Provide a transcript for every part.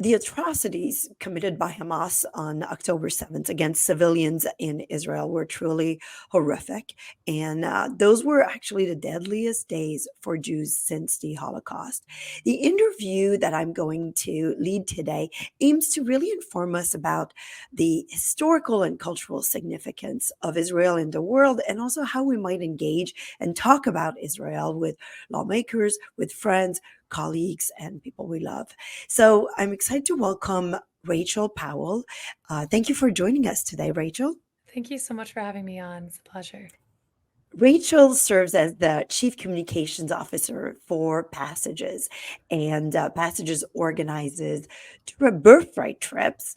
The atrocities committed by Hamas on October 7th against civilians in Israel were truly horrific. And those were actually the deadliest days for Jews since the Holocaust. The interview that I'm going to lead today aims to really inform us about the historical and cultural significance of Israel in the world, and also how we might engage and talk about Israel with lawmakers, with friends, colleagues, and people we love. So I'm excited to welcome Rachael Powell. Thank you for joining us today, Rachael. Thank you so much for having me on. It's a pleasure. Rachael serves as the Chief Communications Officer for Passages, and Passages organizes birthright trips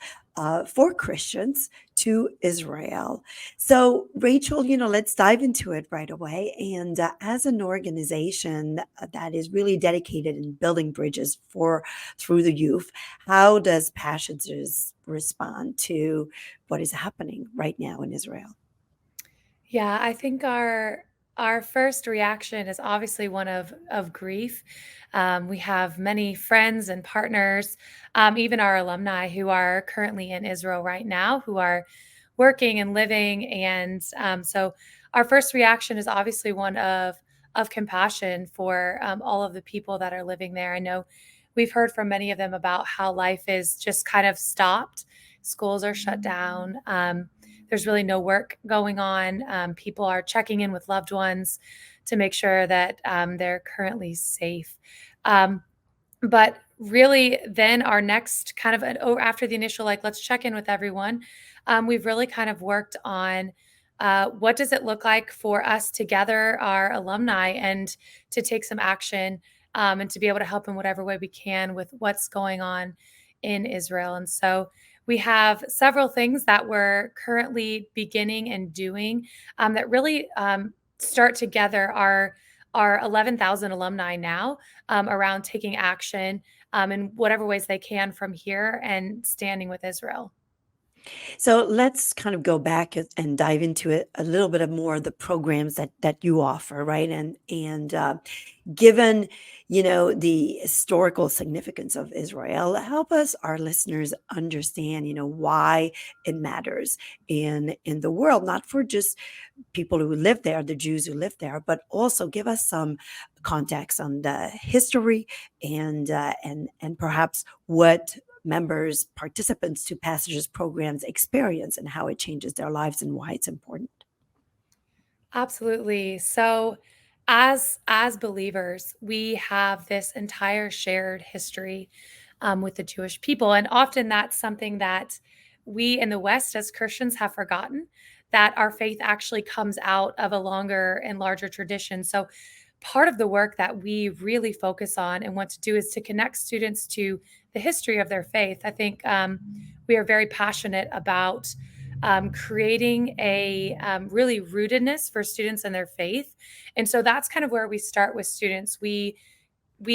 for Christians to Israel. So, Rachel, let's dive into it right away. And as an organization that is really dedicated in building bridges for through the youth, how does Passages respond to what is happening right now in Israel? Yeah, I think our first reaction is obviously one of grief. We have many friends and partners, even our alumni who are currently in Israel right now, who are working and living, and so our first reaction is obviously one of compassion for all of the people that are living there. I know we've heard from many of them about how life is just kind of stopped. Schools are shut down. There's really no work going on. People are checking in with loved ones to make sure that they're currently safe. Um, but really, then our next kind of after the initial, like, let's check in with everyone, we've really kind of worked on what does it look like for us to gather our alumni and to take some action and to be able to help in whatever way we can with what's going on in Israel. And so we have several things that we're currently beginning and doing that really start together our 11,000 alumni now around taking action in whatever ways they can from here and standing with Israel. So let's kind of go back and dive into it a little bit of more of the programs that you offer, right? And given the historical significance of Israel, help us, our listeners, understand why it matters in the world, not for just people who live there, the Jews who live there, but also give us some context on the history and perhaps what members, participants to Passages programs experience and how it changes their lives and why it's important. Absolutely. So as believers, we have this entire shared history with the Jewish people. And often that's something that we in the West as Christians have forgotten, that our faith actually comes out of a longer and larger tradition. So part of the work that we really focus on and want to do is to connect students to the history of their faith. I think we are very passionate about creating a really rootedness for students in their faith. And so that's kind of where we start with students. We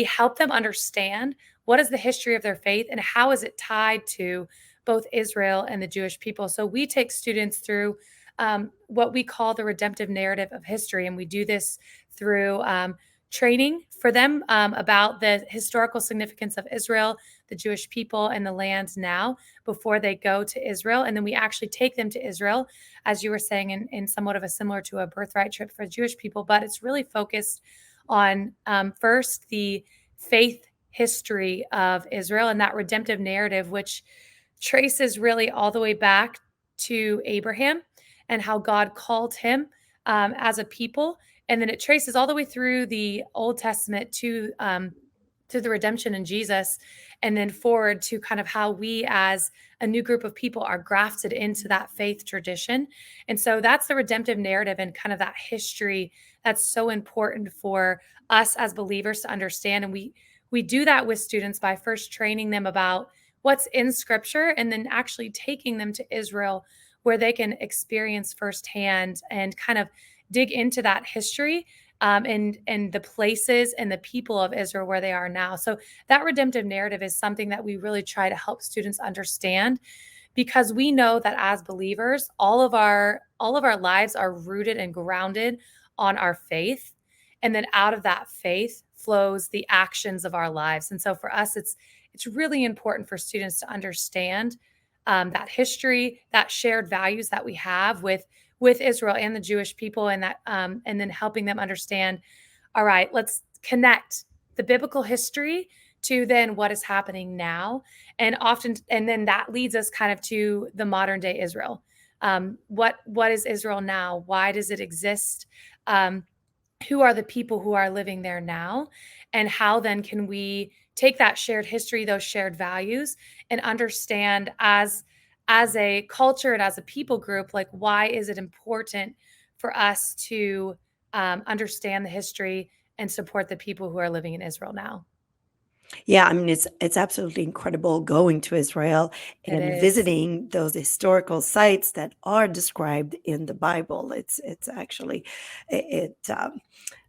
help them understand what is the history of their faith and how is it tied to both Israel and the Jewish people. So we take students through what we call the redemptive narrative of history, and we do this through training for them about the historical significance of Israel, the Jewish people, and the land now before they go to Israel. And then we actually take them to Israel, as you were saying, in somewhat of a similar to a birthright trip for Jewish people, but it's really focused on first the faith history of Israel and that redemptive narrative, which traces really all the way back to Abraham and how God called him as a people, and then it traces all the way through the Old Testament to the redemption in Jesus, and then forward to kind of how we as a new group of people are grafted into that faith tradition. And so that's the redemptive narrative and kind of that history that's so important for us as believers to understand. And we do that with students by first training them about what's in scripture and then actually taking them to Israel where they can experience firsthand and kind of dig into that history and the places and the people of Israel where they are now. So that redemptive narrative is something that we really try to help students understand because we know that as believers, all of our lives are rooted and grounded on our faith. And then out of that faith flows the actions of our lives. And so for us, it's it's really important for students to understand that history, that shared values that we have with Israel and the Jewish people, and that and then helping them understand, all right, let's connect the biblical history to then what is happening now. And then that leads us kind of to the modern day Israel. What is Israel now? Why does it exist? Um, who are the people who are living there now? And how then can we take that shared history, those shared values, and understand as a culture and as a people group, like, why is it important for us to understand the history and support the people who are living in Israel now? Yeah, I mean, it's absolutely incredible going to Israel It and is. visiting those historical sites that are described in the Bible. It's actually it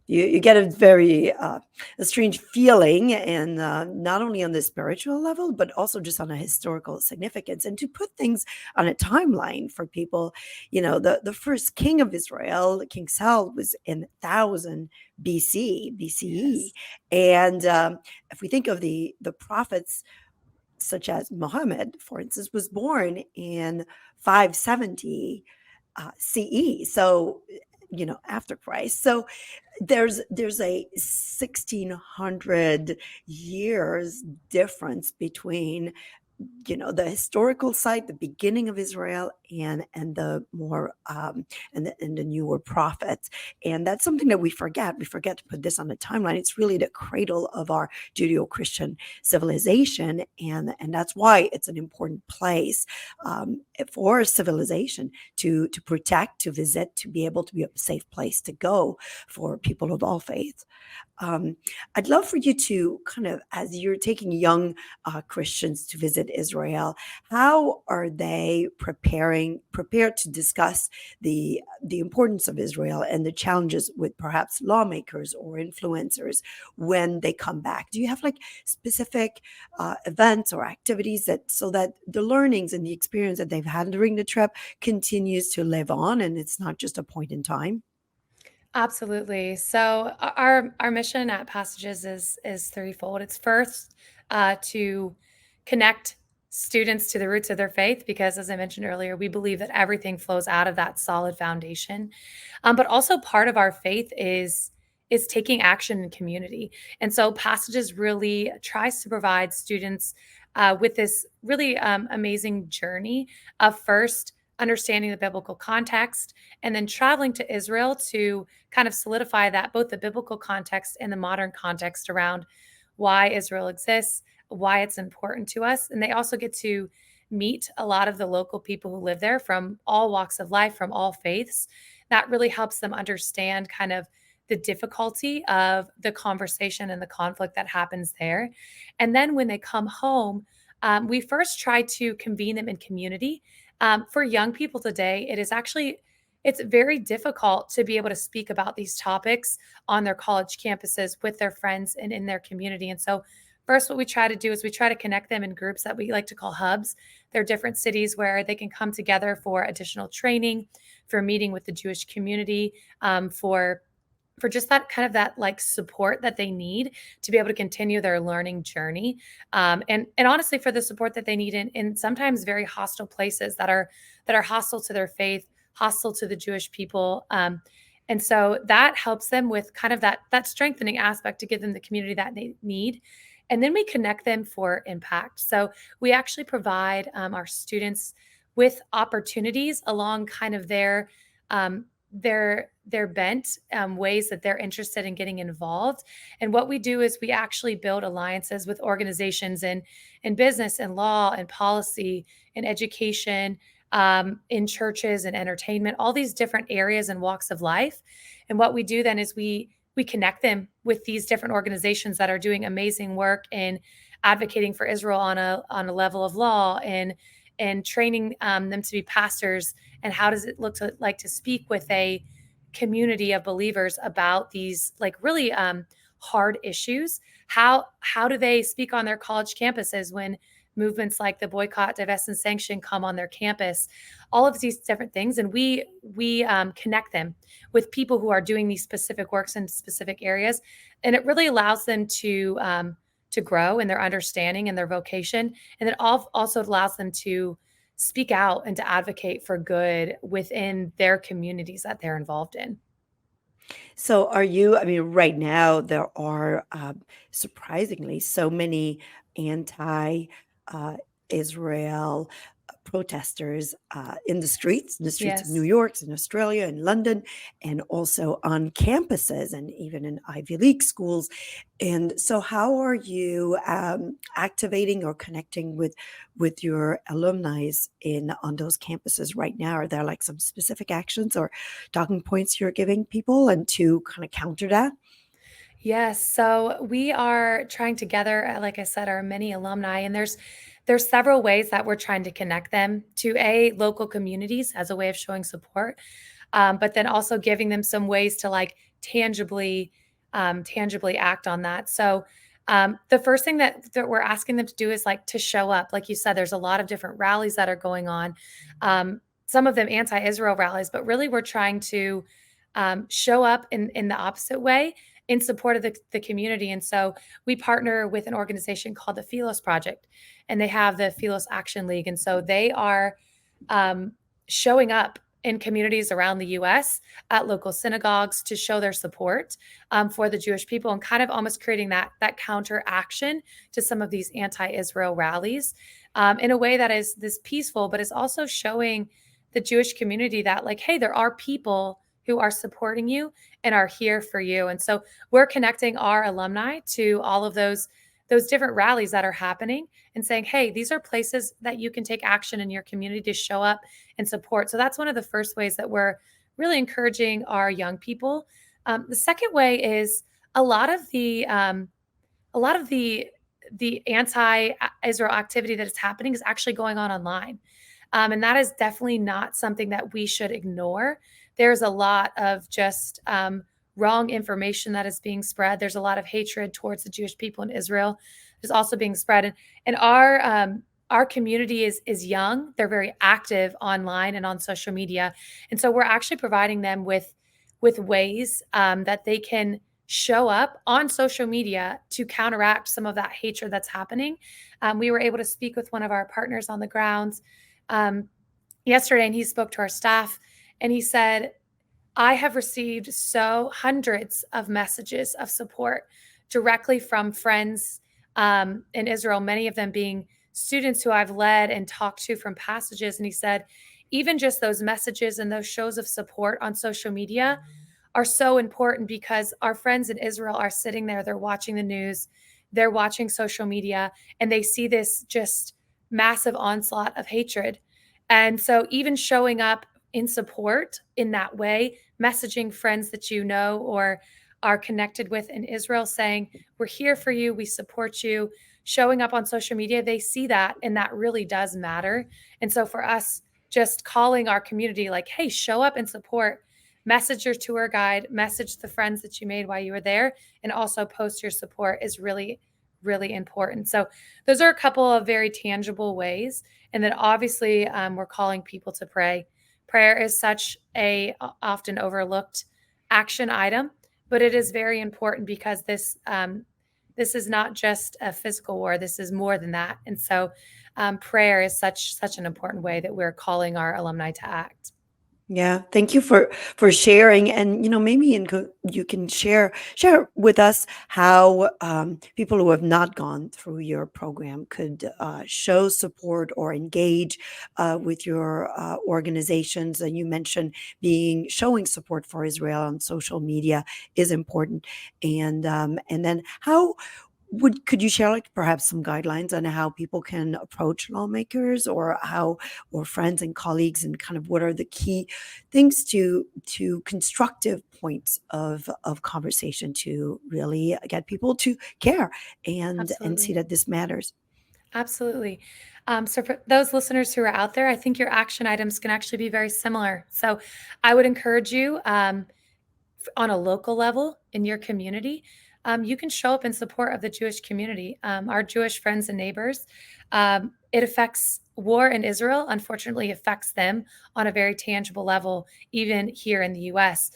you get a very a strange feeling, and not only on the spiritual level, but also just on a historical significance. And to put things on a timeline for people, the first king of Israel, King Saul, was in 1000 BCE, Yes. and if we think of the prophets such as Muhammad, for instance, was born in 570 CE. So, after Christ. So there's a 1600 years difference between the historical site, the beginning of Israel, and the more and the newer prophets. And that's something that we forget to put this on the timeline. It's really the cradle of our Judeo-Christian civilization, and that's why it's an important place for civilization to protect, to visit, to be able to be a safe place to go for people of all faiths. um, I'd love for you to kind of, as you're taking young Christians to visit Israel, how are they prepared to discuss the importance of Israel and the challenges with perhaps lawmakers or influencers when they come back? Do you have like specific events or activities that so that the learnings and the experience that they've had during the trip continues to live on and it's not just a point in time? Absolutely. So our mission at Passages is threefold. It's first to connect students to the roots of their faith, because as I mentioned earlier, we believe that everything flows out of that solid foundation. But also part of our faith is taking action in community. And so Passages really tries to provide students with this really amazing journey of first understanding the biblical context, and then traveling to Israel to kind of solidify that, both the biblical context and the modern context around why Israel exists, why it's important to us. And they also get to meet a lot of the local people who live there from all walks of life, from all faiths. That really helps them understand kind of the difficulty of the conversation and the conflict that happens there. And then when they come home, we first try to convene them in community. For young people today, it's very difficult to be able to speak about these topics on their college campuses with their friends and in their community. And so, first, what we try to do is we try to connect them in groups that we like to call hubs. They're different cities where they can come together for additional training, for meeting with the Jewish community, for just that kind of that like support that they need to be able to continue their learning journey, and honestly for the support that they need in sometimes very hostile places that are hostile to their faith, hostile to the Jewish people. And so that helps them with kind of that strengthening aspect to give them the community that they need. And then we connect them for impact. So we actually provide our students with opportunities along kind of um, their bent, ways that they're interested in getting involved. And what we do is we actually build alliances with organizations in business and law and policy and education, in churches and entertainment, all these different areas and walks of life. And what we do then is we connect them with these different organizations that are doing amazing work in advocating for Israel on a level of law, and training them to be pastors, and how does it like to speak with a community of believers about these like really hard issues. How do they speak on their college campuses when movements like the boycott, divest, and sanction come on their campus? All of these different things, and we connect them with people who are doing these specific works in specific areas, and it really allows them to grow in their understanding and their vocation. And it also allows them to speak out and to advocate for good within their communities that they're involved in. So are you, I mean, right now there are surprisingly so many anti Israel protesters in the streets of New Yes. York, in Australia, in London, and also on campuses and even in Ivy League schools. And so, how are you activating or connecting with your alumni in on those campuses right now? Are there like some specific actions or talking points you're giving people, and to kind of counter that? Yes, so we are trying to gather, like I said, our many alumni, and there's several ways that we're trying to connect them to local communities as a way of showing support, but then also giving them some ways to like tangibly act on that. So the first thing that we're asking them to do is like to show up. Like you said, there's a lot of different rallies that are going on. Some of them anti-Israel rallies, but really we're trying to show up in the opposite way in support of the community. And so we partner with an organization called the Philos Project, and they have the Philos Action League. And so they are um, showing up in communities around the US at local synagogues to show their support for the Jewish people, and kind of almost creating that counteraction to some of these anti-Israel rallies in a way that is this peaceful, but is also showing the Jewish community that like, hey, there are people who are supporting you and are here for you. And so we're connecting our alumni to all of those different rallies that are happening and saying, hey, these are places that you can take action in your community to show up and support. So that's one of the first ways that we're really encouraging our young people. The second way is a lot of the a lot of the anti-Israel activity that is happening is actually going on online. And that is definitely not something that we should ignore. There's a lot of just wrong information that is being spread. There's a lot of hatred towards the Jewish people in Israel. There's also being spread, and our community is young. They're very active online and on social media, and so we're actually providing them with ways that they can show up on social media to counteract some of that hatred that's happening. We were able to speak with one of our partners on the grounds um, yesterday, and he spoke to our staff, and he said, I have received so hundreds of messages of support directly from friends in Israel, many of them being students who I've led and talked to from passages. And he said, even just those messages and those shows of support on social media are so important because our friends in Israel are sitting there, they're watching the news, they're watching social media, and they see this just massive onslaught of hatred. And so, even showing up in support in that way, messaging friends that you know or are connected with in Israel, saying, we're here for you, we support you, showing up on social media, they see that, and that really does matter. And so, for us, just calling our community, like, hey, show up and support. Message your tour guide, message the friends that you made while you were there, and also post your support is really, really important. So, those are a couple of very tangible ways. And then, obviously, we're calling people to pray. Prayer is such a often overlooked action item, but it is very important because this is not just a physical war. This is more than that. And so, prayer is such an important way that we're calling our alumni to act. Yeah, thank you for sharing, and maybe you can share with us how people who have not gone through your program could show support or engage with your organizations. And you mentioned being showing support for Israel on social media is important, and then how could you share like perhaps some guidelines on how people can approach lawmakers or friends and colleagues, and kind of what are the key things to constructive points of conversation to really get people to care and see Absolutely. that this matters? Absolutely. So, for those listeners who are out there, I think your action items can actually be very similar. So, I would encourage you on a local level in your community, you can show up in support of the Jewish community, our Jewish friends and neighbors. It affects war in Israel, unfortunately, affects them on a very tangible level, even here in the US.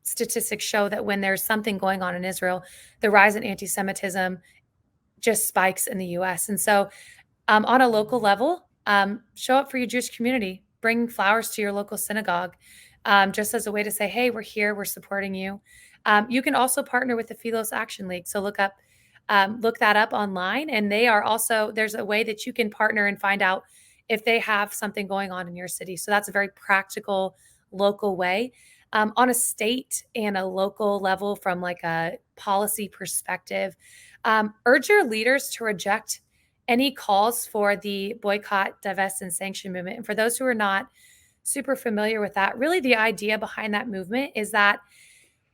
Statistics show that when there's something going on in Israel, the rise in anti Semitism just spikes in the US. And so on a local level, show up for your Jewish community, bring flowers to your local synagogue, just as a way to say, hey, we're here, we're supporting you. You can also partner with the Philos Action League. So look that up online. And they are also, there's a way that you can partner and find out if they have something going on in your city. So that's a very practical, local way. On a state and a local level, from like a policy perspective, urge your leaders to reject any calls for the boycott, divest, and sanction movement. And for those who are not super familiar with that, really the idea behind that movement is that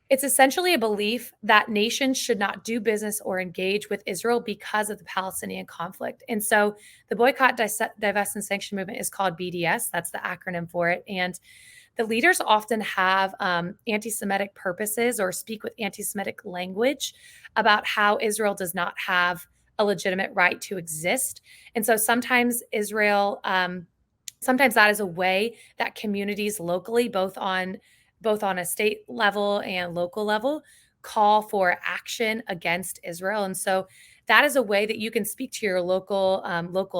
it's essentially a belief that nations should not do business or engage with Israel because of the Palestinian conflict. And so the boycott, divest, and sanction movement is called BDS. That's the acronym for it. And the leaders often have anti-Semitic purposes or speak with anti-Semitic language about how Israel does not have a legitimate right to exist. And so sometimes sometimes that is a way that communities locally, both on a state level and local level, call for action against Israel. And so that is a way that you can speak to your local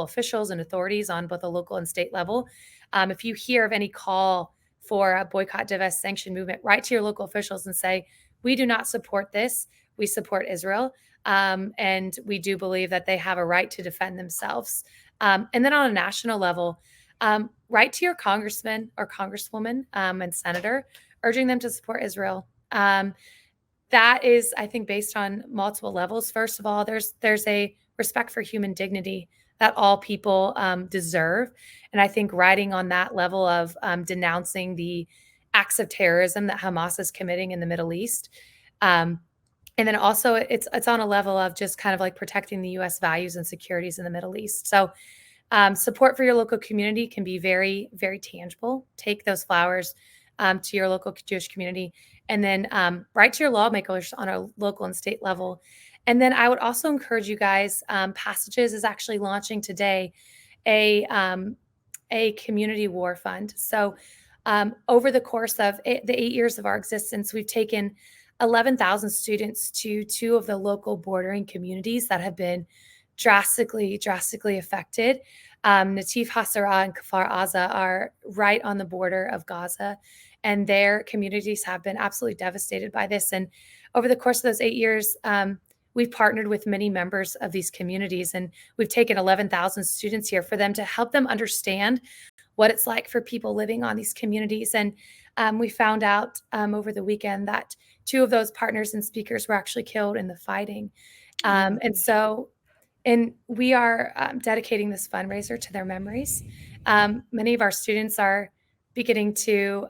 officials and authorities on both a local and state level. If you hear of any call for a boycott, divest, sanction movement, write to your local officials and say, we do not support this. We support Israel. And we do believe that they have a right to defend themselves. And then on a national level, write to your congressman or congresswoman and senator, urging them to support Israel. That is, I think, based on multiple levels. First of all, there's a respect for human dignity that all people deserve. And I think writing on that level of denouncing the acts of terrorism that Hamas is committing in the Middle East. And then also it's on a level of just kind of like protecting the U.S. values and securities in the Middle East. So support for your local community can be very, very tangible. Take those flowers to your local Jewish community, and then write to your lawmakers on a local and state level. And then I would also encourage you guys, Passages is actually launching today a community war fund. So over the course of the 8 years of our existence, we've taken 11,000 students to two of the local bordering communities that have been drastically affected. Natif Hasara and Kfar Aza are right on the border of Gaza, and their communities have been absolutely devastated by this. And over the course of those 8 years, we've partnered with many members of these communities, and we've taken 11,000 students here for them to help them understand what it's like for people living on these communities. And we found out over the weekend that two of those partners and speakers were actually killed in the fighting. And we are dedicating this fundraiser to their memories. Many of our students are beginning to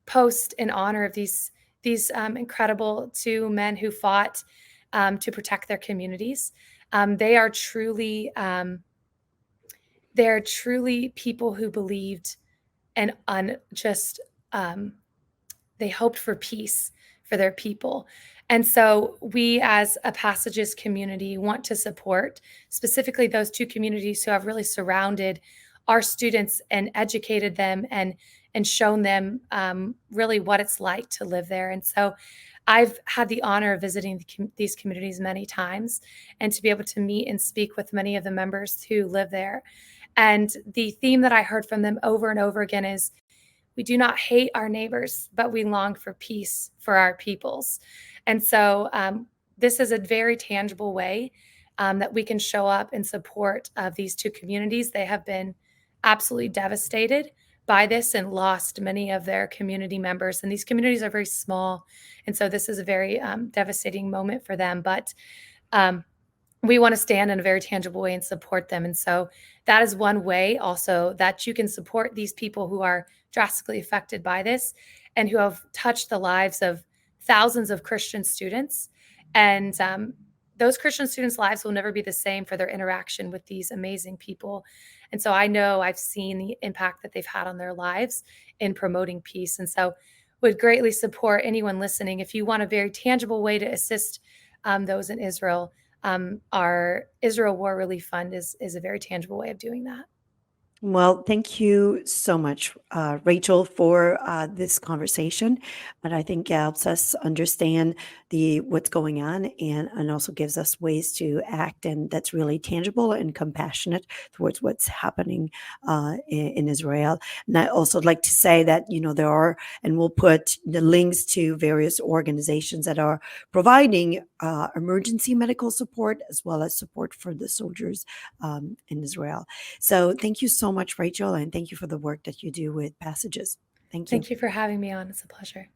post in honor of these incredible two men who fought to protect their communities. They are truly people who believed and they hoped for peace for their people. And so we as a Passages community want to support specifically those two communities who have really surrounded our students and educated them and shown them really what it's like to live there. And so I've had the honor of visiting these communities many times, and to be able to meet and speak with many of the members who live there. And the theme that I heard from them over and over again is, we do not hate our neighbors, but we long for peace for our peoples. And so this is a very tangible way that we can show up in support of these two communities. They have been absolutely devastated by this and lost many of their community members. And these communities are very small. And so this is a very devastating moment for them. But we want to stand in a very tangible way and support them. And so that is one way also that you can support these people who are drastically affected by this and who have touched the lives of thousands of Christian students. And those Christian students' lives will never be the same for their interaction with these amazing people. And so I know I've seen the impact that they've had on their lives in promoting peace. And so would greatly support anyone listening. If you want a very tangible way to assist those in Israel, our Israel War Relief Fund is a very tangible way of doing that. Well, thank you so much, Rachel, for this conversation. And I think it helps us understand the what's going on, and also gives us ways to act, and that's really tangible and compassionate towards what's happening in Israel. And I also like to say that, there are, and we'll put the links to various organizations that are providing emergency medical support as well as support for the soldiers in Israel. So thank you so much, Rachel, and thank you for the work that you do with Passages. Thank you. Thank you for having me on. It's a pleasure.